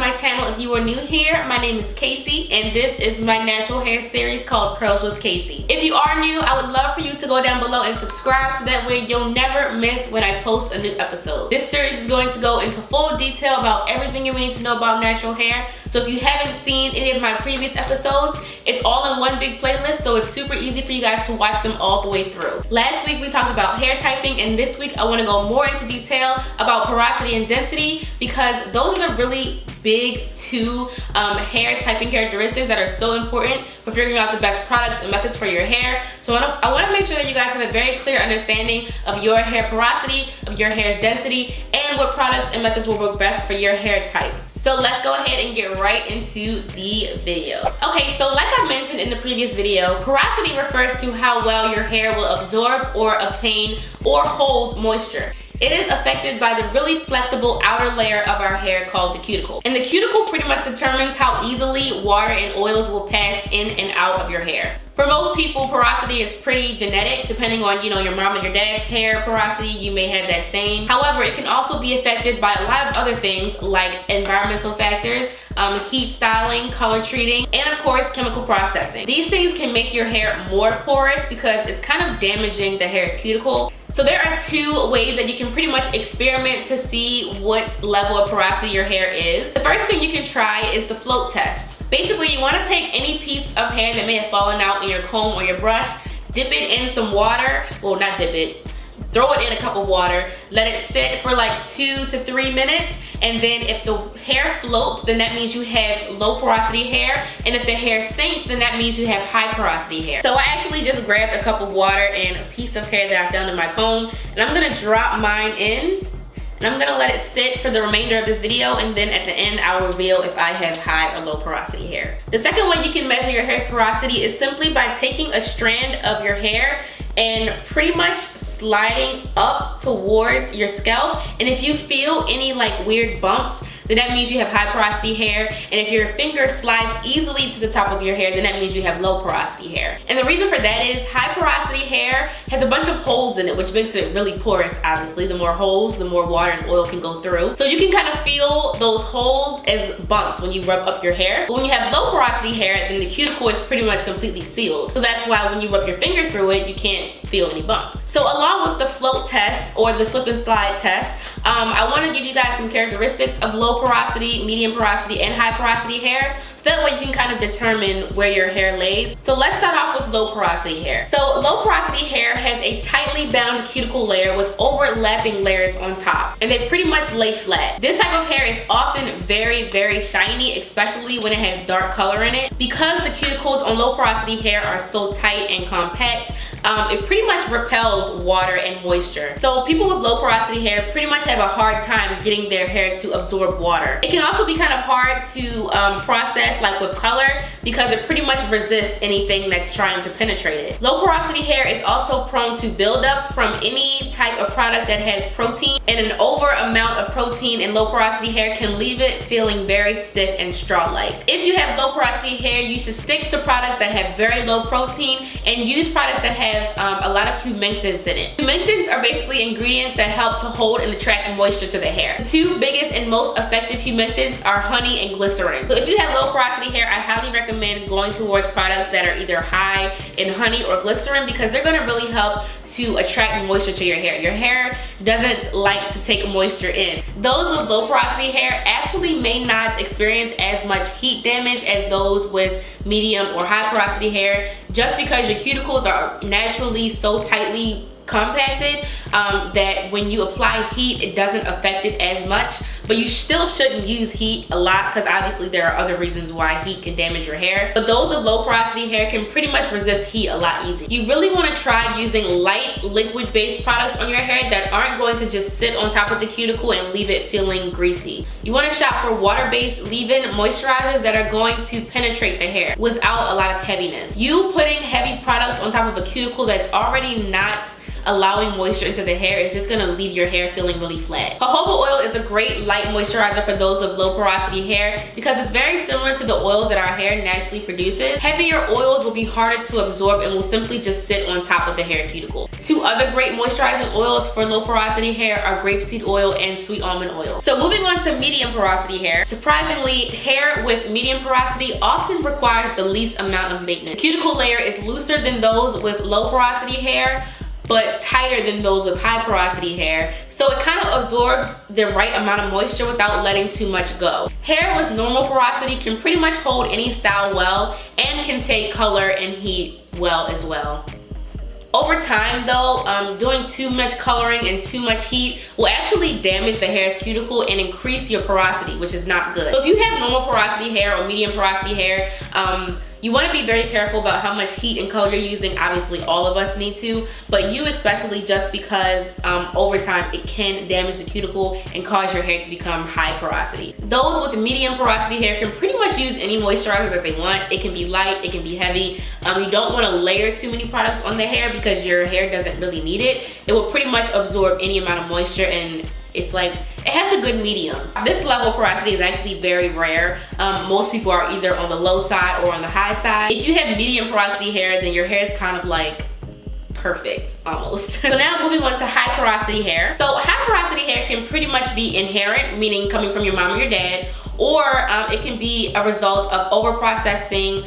my channel. If you are new here, my name is Casey and this is my natural hair series called Curls with Casey. If you are new, I would love for you to go down below and subscribe so that way you'll never miss when I post a new episode. This series is going to go into full detail about everything you need to know about natural hair. So if you haven't seen any of my previous episodes, it's all in one big playlist, so it's super easy for you guys to watch them all the way through. Last week we talked about hair typing, and this week I want to go more into detail about porosity and density, because those are the really big two hair typing characteristics that are so important for figuring out the best products and methods for your hair. So I want to make sure that you guys have a very clear understanding of your hair porosity, of your hair density, and what products and methods will work best for your hair type. So let's go ahead and get right into the video. Okay, so like I mentioned in the previous video, porosity refers to how well your hair will absorb or obtain or hold moisture. It is affected by the really flexible outer layer of our hair called the cuticle. And the cuticle pretty much determines how easily water and oils will pass in and out of your hair. For most people, porosity is pretty genetic, depending on, your mom and your dad's hair porosity, you may have that same. However, it can also be affected by a lot of other things like environmental factors, heat styling, color treating, and of course, chemical processing. These things can make your hair more porous because it's kind of damaging the hair's cuticle. So there are two ways that you can pretty much experiment to see what level of porosity your hair is. The first thing you can try is the float test. Basically, you want to take any piece of hair that may have fallen out in your comb or your brush, dip it in some water, well not dip it, throw it in a cup of water, let it sit for like 2 to 3 minutes, and then if the hair floats, then that means you have low porosity hair, and if the hair sinks, then that means you have high porosity hair. So I actually just grabbed a cup of water and a piece of hair that I found in my comb, and I'm gonna drop mine in, and I'm gonna let it sit for the remainder of this video, and then at the end I'll reveal if I have high or low porosity hair. The second way you can measure your hair's porosity is simply by taking a strand of your hair and pretty much sliding up towards your scalp, and if you feel any like weird bumps, then that means you have high porosity hair, and if your finger slides easily to the top of your hair, then that means you have low porosity hair. And the reason for that is high porosity hair has a bunch of holes in it, which makes it really porous. Obviously, the more holes, the more water and oil can go through. So you can kind of feel those holes as bumps when you rub up your hair. But when you have low porosity hair, then the cuticle is pretty much completely sealed. So that's why when you rub your finger through it, you can't feel any bumps. So along with the float test or the slip and slide test, I want to give you guys some characteristics of low porosity, medium porosity, and high porosity hair, so that way you can kind of determine where your hair lays. So let's start off with low porosity hair. So low porosity hair has a tightly bound cuticle layer with overlapping layers on top, and they pretty much lay flat. This type of hair is often very, very shiny, especially when it has dark color in it. Because the cuticles on low porosity hair are so tight and compact, it pretty much repels water and moisture. So people with low porosity hair pretty much have a hard time getting their hair to absorb water. It can also be kind of hard to process like with color, because it pretty much resists anything that's trying to penetrate it. Low porosity hair is also prone to buildup from any type of product that has protein, and an over amount of protein in low porosity hair can leave it feeling very stiff and straw-like. If you have low porosity hair, you should stick to products that have very low protein and use products that have a lot of humectants in it. Humectants are basically ingredients that help to hold and attract moisture to the hair. The two biggest and most effective humectants are honey and glycerin. So if you have low porosity hair, I highly recommend going towards products that are either high in honey or glycerin, because they're going to really help to attract moisture to your hair. Your hair doesn't like to take moisture in. Those with low porosity hair actually may not experience as much heat damage as those with medium or high porosity hair, just because your cuticles are naturally so tightly compacted that when you apply heat, it doesn't affect it as much. But you still shouldn't use heat a lot, because obviously there are other reasons why heat can damage your hair. But those with low porosity hair can pretty much resist heat a lot easier. You really want to try using light liquid based products on your hair that aren't going to just sit on top of the cuticle and leave it feeling greasy. You want to shop for water based leave-in moisturizers that are going to penetrate the hair without a lot of heaviness. You putting heavy products on top of a cuticle that's already not allowing moisture into the hair is just gonna leave your hair feeling really flat. Jojoba oil is a great light moisturizer for those with low porosity hair because it's very similar to the oils that our hair naturally produces. Heavier oils will be harder to absorb and will simply just sit on top of the hair cuticle. Two other great moisturizing oils for low porosity hair are grapeseed oil and sweet almond oil. So moving on to medium porosity hair. Surprisingly, hair with medium porosity often requires the least amount of maintenance. Cuticle layer is looser than those with low porosity hair, but tighter than those with high porosity hair, so it kind of absorbs the right amount of moisture without letting too much go. Hair with normal porosity can pretty much hold any style well and can take color and heat well as well. Over time though, doing too much coloring and too much heat will actually damage the hair's cuticle and increase your porosity, which is not good. So if you have normal porosity hair or medium porosity hair, you want to be very careful about how much heat and color you're using. Obviously all of us need to, but you especially, just because over time it can damage the cuticle and cause your hair to become high porosity. Those with medium porosity hair can pretty much use any moisturizer that they want. It can be light, it can be heavy. You don't want to layer too many products on the hair because your hair doesn't really need it. It will pretty much absorb any amount of moisture, and it's like, it has a good medium. This level of porosity is actually very rare. Most people are either on the low side or on the high side. If you have medium porosity hair, then your hair is kind of like perfect, almost. So now moving on to high porosity hair. So high porosity hair can pretty much be inherent, meaning coming from your mom or your dad, or it can be a result of over-processing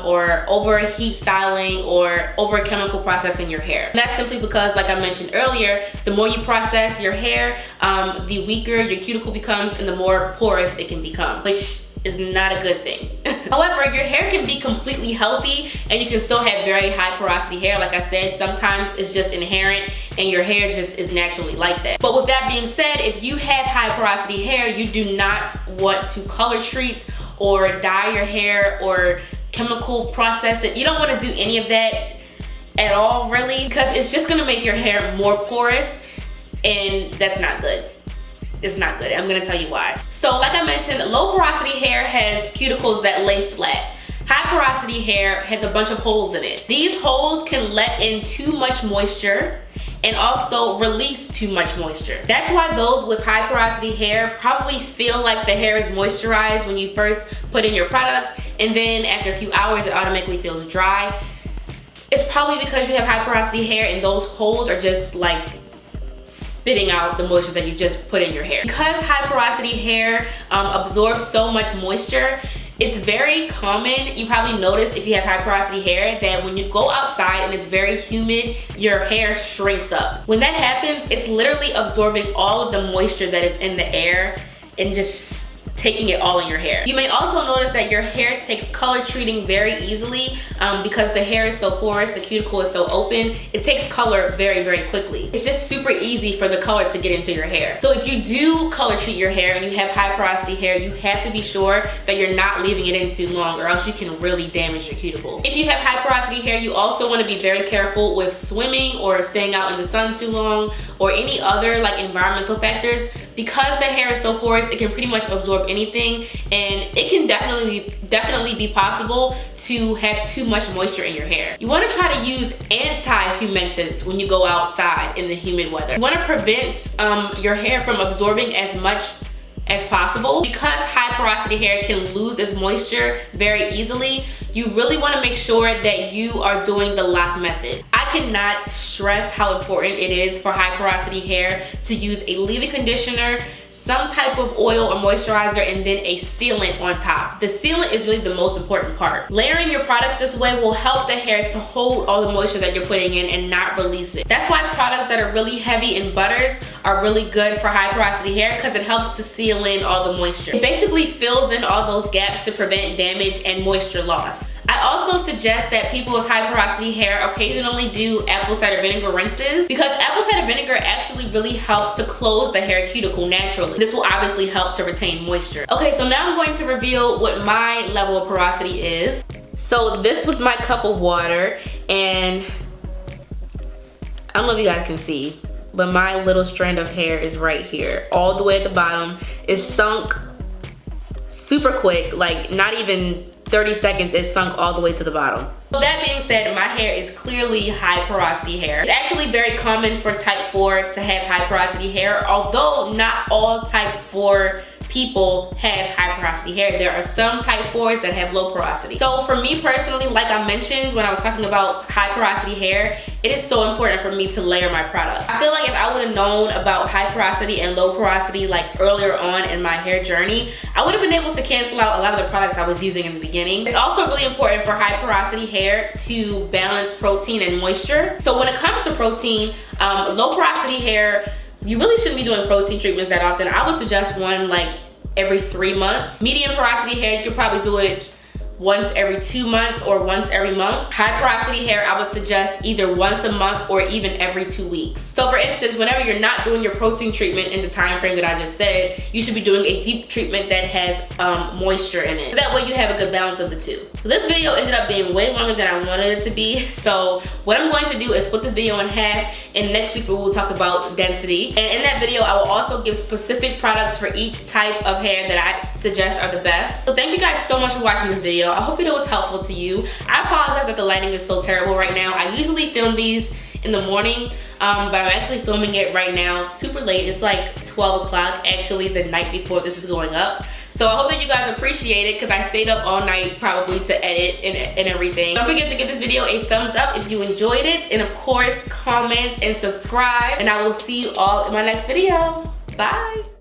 or over-heat styling or over-chemical processing your hair. And that's simply because, like I mentioned earlier, the more you process your hair, the weaker your cuticle becomes and the more porous it can become, which is not a good thing. However, your hair can be completely healthy and you can still have very high porosity hair. Like I said, sometimes it's just inherent and your hair just is naturally like that. But with that being said, if you have high porosity hair, you do not want to color treat or dye your hair or chemical process it. You don't want to do any of that at all, really, because it's just gonna make your hair more porous, and that's not good. It's not good. I'm gonna tell you why. So like I mentioned, low porosity hair has cuticles that lay flat. High porosity hair has a bunch of holes in it. These holes can let in too much moisture and also release too much moisture. That's why those with high porosity hair probably feel like the hair is moisturized when you first put in your products, and then after a few hours it automatically feels dry. It's probably because you have high porosity hair and those holes are just like spitting out the moisture that you just put in your hair. Because high porosity hair absorbs so much moisture, it's very common, you probably noticed if you have high porosity hair, that when you go outside and it's very humid, your hair shrinks up. When that happens, it's literally absorbing all of the moisture that is in the air and just taking it all in your hair. You may also notice that your hair takes color treating very easily because the hair is so porous, the cuticle is so open, it takes color very, very quickly. It's just super easy for the color to get into your hair. So if you do color treat your hair and you have high porosity hair, you have to be sure that you're not leaving it in too long, or else you can really damage your cuticle. If you have high porosity hair, you also want to be very careful with swimming or staying out in the sun too long or any other like environmental factors. Because the hair is so porous, it can pretty much absorb anything, and it can definitely be possible to have too much moisture in your hair. You want to try to use anti-humectants when you go outside in the humid weather. You want to prevent your hair from absorbing as much as possible. Because high porosity hair can lose its moisture very easily, you really want to make sure that you are doing the lock method. I cannot stress how important it is for high porosity hair to use a leave-in conditioner, some type of oil or moisturizer, and then a sealant on top. The sealant is really the most important part. Layering your products this way will help the hair to hold all the moisture that you're putting in and not release it. That's why products that are really heavy in butters are really good for high porosity hair, because it helps to seal in all the moisture. It basically fills in all those gaps to prevent damage and moisture loss. I also suggest that people with high porosity hair occasionally do apple cider vinegar rinses, because apple cider vinegar actually really helps to close the hair cuticle naturally. This will obviously help to retain moisture. Okay, so now I'm going to reveal what my level of porosity is. So this was my cup of water, and I don't know if you guys can see, but my little strand of hair is right here. All the way at the bottom. It's sunk super quick, like not even 30 seconds it's sunk all the way to the bottom. So that being said, my hair is clearly high porosity hair. It's actually very common for type 4 to have high porosity hair, although not all type 4 people have high porosity hair. There are some type 4s that have low porosity. So for me personally, like I mentioned when I was talking about high porosity hair, it is so important for me to layer my products. I feel like if I would have known about high porosity and low porosity like earlier on in my hair journey, I would have been able to cancel out a lot of the products I was using in the beginning. It's also really important for high porosity hair to balance protein and moisture. So when it comes to protein, low porosity hair, you really shouldn't be doing protein treatments that often. I would suggest one like every 3 months. Medium porosity hair, you could probably do it once every 2 months or once every month. High porosity hair, I would suggest either once a month or even every 2 weeks. So for instance, whenever you're not doing your protein treatment in the time frame that I just said, you should be doing a deep treatment that has moisture in it. So that way you have a good balance of the two. So this video ended up being way longer than I wanted it to be. So what I'm going to do is split this video in half, and next week we will talk about density. And in that video, I will also give specific products for each type of hair that I suggest are the best. So thank you guys so much for watching this video. I hope it was helpful to you. I apologize that the lighting is so terrible right now. I usually film these in the morning, but I'm actually filming it right now super late. It's like 12 o'clock actually, the night before this is going up. So I hope that you guys appreciate it because I stayed up all night probably to edit and everything. Don't forget to give this video a thumbs up if you enjoyed it, and of course comment and subscribe, and I will see you all in my next video. Bye.